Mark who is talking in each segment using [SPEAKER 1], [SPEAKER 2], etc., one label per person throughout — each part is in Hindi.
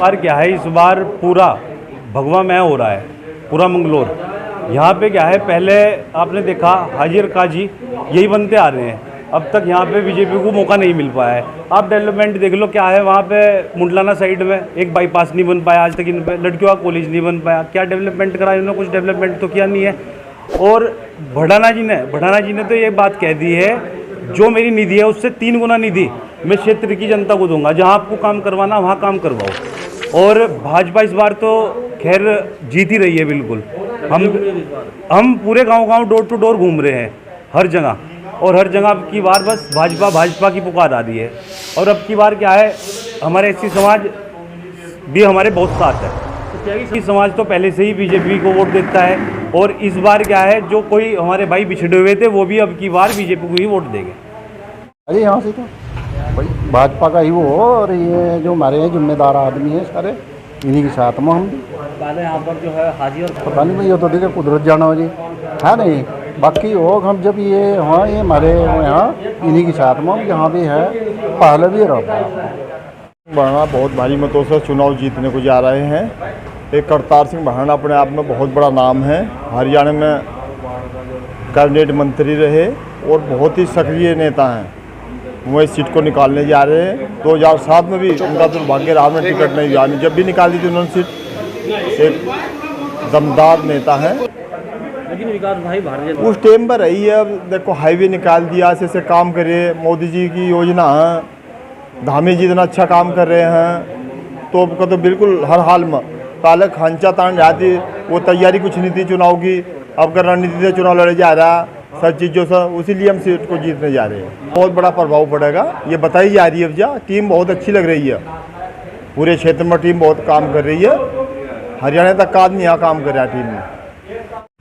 [SPEAKER 1] बार क्या है, इस बार पूरा भगवा मय हो रहा है, पूरा मंगलोर। यहाँ पे क्या है, पहले आपने देखा हाजी और काजी यही बनते आ रहे हैं, अब तक यहाँ पे बीजेपी को मौका नहीं मिल पाया है। आप डेवलपमेंट देख लो क्या है वहाँ पे, मुंडलाना साइड में एक बाईपास नहीं बन पाया आज तक, इन पे लड़कियों का कॉलेज नहीं बन पाया। क्या डेवलपमेंट करा इन्होंने? कुछ डेवलपमेंट तो किया नहीं है। और भड़ाना जी ने तो ये बात कह दी है, जो मेरी निधि है उससे 3 गुना निधि मैं क्षेत्र की जनता को दूंगा, जहाँ आपको काम करवाना वहाँ काम करवाओ। और भाजपा इस बार तो खैर जीत ही रही है बिल्कुल। हम पूरे गांव डोर टू डोर घूम रहे हैं हर जगह, और हर जगह अब की बार बस भाजपा की पुकार आ रही है। और अब की बार क्या है, हमारे एससी समाज भी हमारे बहुत साथ है। एससी समाज तो पहले से ही बीजेपी को वोट देता है, और इस बार क्या है, जो कोई हमारे भाई बिछड़े हुए थे वो भी अब की बार बीजेपी को ही वोट देंगे।
[SPEAKER 2] अरे यहाँ से तो भाई भाजपा का ही वो, और ये जो हमारे जिम्मेदार आदमी हैं सारे इन्हीं के साथ में हम।
[SPEAKER 3] पहले यहाँ पर जो है हाजी और
[SPEAKER 2] पता नहीं भाई, ये तो देखिए कुदरत जाना हो जी है नहीं, बाकी हो हम जब ये हाँ ये हमारे यहाँ इन्हीं के साथ में यहाँ भी है, पहले भी रहा।
[SPEAKER 4] बढ़ाना बहुत भारी मतों से चुनाव जीतने को जा रहे हैं। एक करतार सिंह बढ़ाना अपने आप में बहुत बड़ा नाम है, हरियाणा में कैबिनेट मंत्री रहे और बहुत ही सक्रिय नेता हैं। वो इस सीट को निकालने जा रहे हैं। 2007 में भी उनका दुर्भाग्य रहा, में टिकट नहीं दिया, जब भी निकाली थी उन्होंने सीट। एक दमदार नेता है,
[SPEAKER 3] लेकिन विकास भाई भारतीय
[SPEAKER 4] उस टाइम पर रही है। अब देखो हाईवे निकाल दिया, ऐसे काम करे, मोदी जी की योजना है, धामी जी इतना अच्छा काम कर रहे हैं, तो उनका तो बिल्कुल हर हाल में पहले खांचा तान जाती, वो तैयारी कुछ नहीं थी चुनाव की, अब कर रणनीति से चुनाव लड़े जा रहा सब चीज़ों से, उसीलिए हम सीट को जीतने जा रहे हैं। बहुत बड़ा प्रभाव पड़ेगा, ये बताई जा रही है। अब टीम बहुत अच्छी लग रही है, पूरे क्षेत्र में टीम बहुत काम कर रही है, हरियाणा तक का आदमी यहाँ काम कर रहा है टीम में।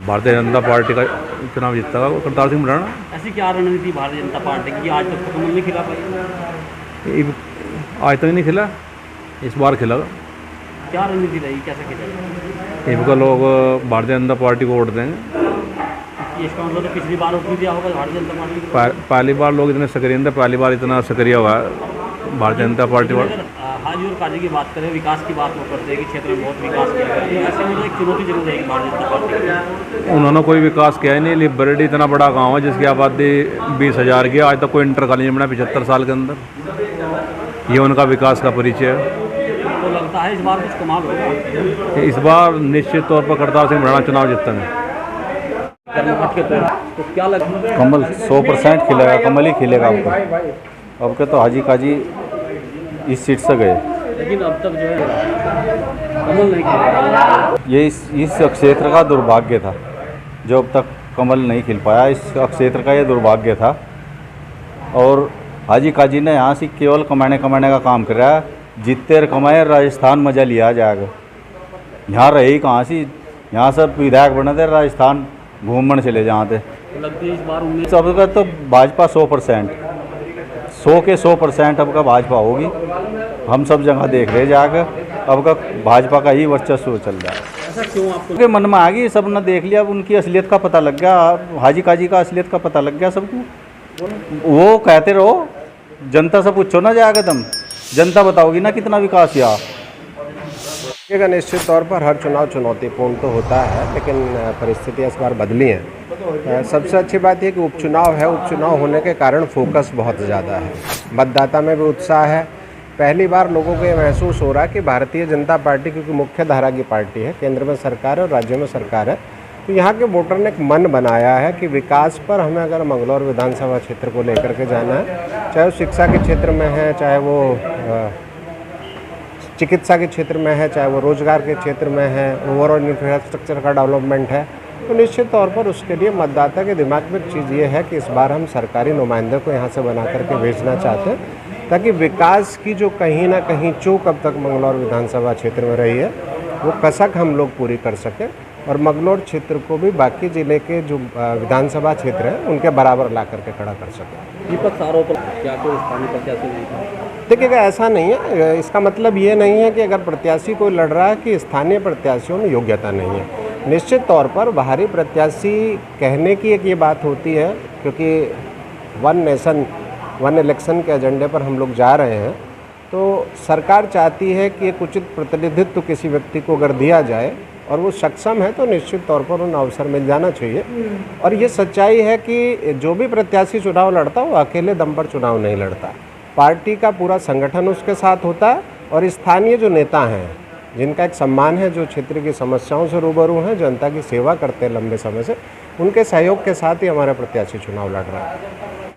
[SPEAKER 5] भारतीय जनता पार्टी का चुनाव जीतता है करतार सिंह बढ़ाना।
[SPEAKER 3] ऐसी क्या रणनीति भारतीय जनता पार्टी की आज तक तो नहीं खिला पाई?
[SPEAKER 5] आज तक नहीं खिला, इस बार खिला।
[SPEAKER 3] क्या रणनीति रही, कैसे खिला?
[SPEAKER 5] इनका लोग भारतीय जनता पार्टी को वोट देंगे।
[SPEAKER 3] इसका मतलब तो पिछली बार वोट दिया होगा भारतीय जनता पार्टी को।
[SPEAKER 5] पहली बार लोग इतने सक्रिय थे, पहली बार इतना सक्रिय हुआ है भारतीय जनता पार्टी।
[SPEAKER 3] हाजी और काजी की बात करें, विकास की बात वो करते हैं कि क्षेत्र में बहुत विकास किया गया है, ऐसे में एक चुनौती जरूर रहेगी भारतीय जनता पार्टी को।
[SPEAKER 5] उन्होंने कोई विकास किया ही नहीं। लिबर्टी इतना बड़ा गांव है जिसकी आबादी 20,000 की, आज तक कोई इंटर कॉलेज बना 75 साल के अंदर। ये उनका विकास का परिचय है।
[SPEAKER 3] तो लगता है इस बार कुछ कमाल होगा।
[SPEAKER 5] इस बार निश्चित तौर पर करतार सिंह बढ़ाना चुनाव जीतेंगे।
[SPEAKER 3] तो क्या लगता है?
[SPEAKER 2] कमल 100% खिलेगा, कमल ही खिलेगा आपको। अब के तो हाजी काजी इस सीट से गए,
[SPEAKER 3] लेकिन अब तक जो है कमल नहीं खिला।
[SPEAKER 2] ये इस क्षेत्र का दुर्भाग्य था, जो अब तक कमल नहीं खिल पाया, इस क्षेत्र का ये दुर्भाग्य था। और हाजी काजी ने यहाँ से केवल कमाने का काम कर रहा है, जीतते और कमाए, राजस्थान मजा लिया जाएगा। यहाँ रहे ही कहाँ से, यहाँ सब विधायक बने थे, राजस्थान घूमने चले जाते।
[SPEAKER 3] लगती है इस बार उम्मीद
[SPEAKER 2] सब का तो भाजपा 100%, 100 के 100% अब का भाजपा होगी। हम सब जगह देख रहे जाकर, अब का भाजपा का ही वर्चस्व चल रहा है।
[SPEAKER 3] ऐसा क्यों आपको?
[SPEAKER 2] उनके मन में आ गई, सब ने देख लिया, अब उनकी असलियत का पता लग गया, हाजी काजी का असलियत का पता लग गया सबको। वो कहते रहो, जनता से पूछो ना जाकर, तुम जनता बताओगी ना कितना विकास हुआ।
[SPEAKER 6] देखिएगा, निश्चित तौर पर हर चुनाव चुनौतीपूर्ण तो होता है, लेकिन परिस्थितियाँ इस बार बदली हैं। सबसे अच्छी बात यह कि उपचुनाव है, उपचुनाव होने के कारण फोकस बहुत ज़्यादा है, मतदाता में भी उत्साह है। पहली बार लोगों को ये महसूस हो रहा है कि भारतीय जनता पार्टी, क्योंकि मुख्य धारा की पार्टी है, केंद्र में सरकार है और राज्य में सरकार है, तो यहाँ के वोटर ने एक मन बनाया है कि विकास पर हमें अगर मंगलौर विधानसभा क्षेत्र को लेकर के जाना है, चाहे वो शिक्षा के क्षेत्र में है, चाहे वो चिकित्सा के क्षेत्र में है, चाहे वो रोजगार के क्षेत्र में है, ओवरऑल इंफ्रास्ट्रक्चर का डेवलपमेंट है, तो निश्चित तौर पर उसके लिए मतदाता के दिमाग में चीज़ ये है कि इस बार हम सरकारी नुमाइंदे को यहाँ से बना करके भेजना चाहते हैं, ताकि विकास की जो कहीं ना कहीं चूक अब तक मंगलौर विधानसभा क्षेत्र में रही है, वो कसक हम लोग पूरी कर सकें और मंगलौर क्षेत्र को भी बाकी ज़िले के जो विधानसभा क्षेत्र हैं उनके बराबर ला करके खड़ा कर सकें।
[SPEAKER 3] दीपक सारों पर क्या कोई स्थानीय प्रत्याशी नहीं था?
[SPEAKER 6] देखिएगा, ऐसा नहीं है, इसका मतलब ये नहीं है कि अगर प्रत्याशी कोई लड़ रहा है कि स्थानीय प्रत्याशियों में योग्यता नहीं है। निश्चित तौर पर बाहरी प्रत्याशी कहने की एक ये बात होती है, क्योंकि वन नेशन वन इलेक्शन के एजेंडे पर हम लोग जा रहे हैं, तो सरकार चाहती है कि एक उचित प्रतिनिधित्व किसी व्यक्ति को अगर दिया जाए और वो सक्षम है तो निश्चित तौर पर उन्हें अवसर मिल जाना चाहिए। और ये सच्चाई है कि जो भी प्रत्याशी चुनाव लड़ता वो अकेले दम पर चुनाव नहीं लड़ता, पार्टी का पूरा संगठन उसके साथ होता है और स्थानीय जो नेता हैं जिनका एक सम्मान है, जो क्षेत्र की समस्याओं से रूबरू हैं, जनता की सेवा करते हैं लंबे समय से, उनके सहयोग के साथ ही हमारा प्रत्याशी चुनाव लड़ रहा है।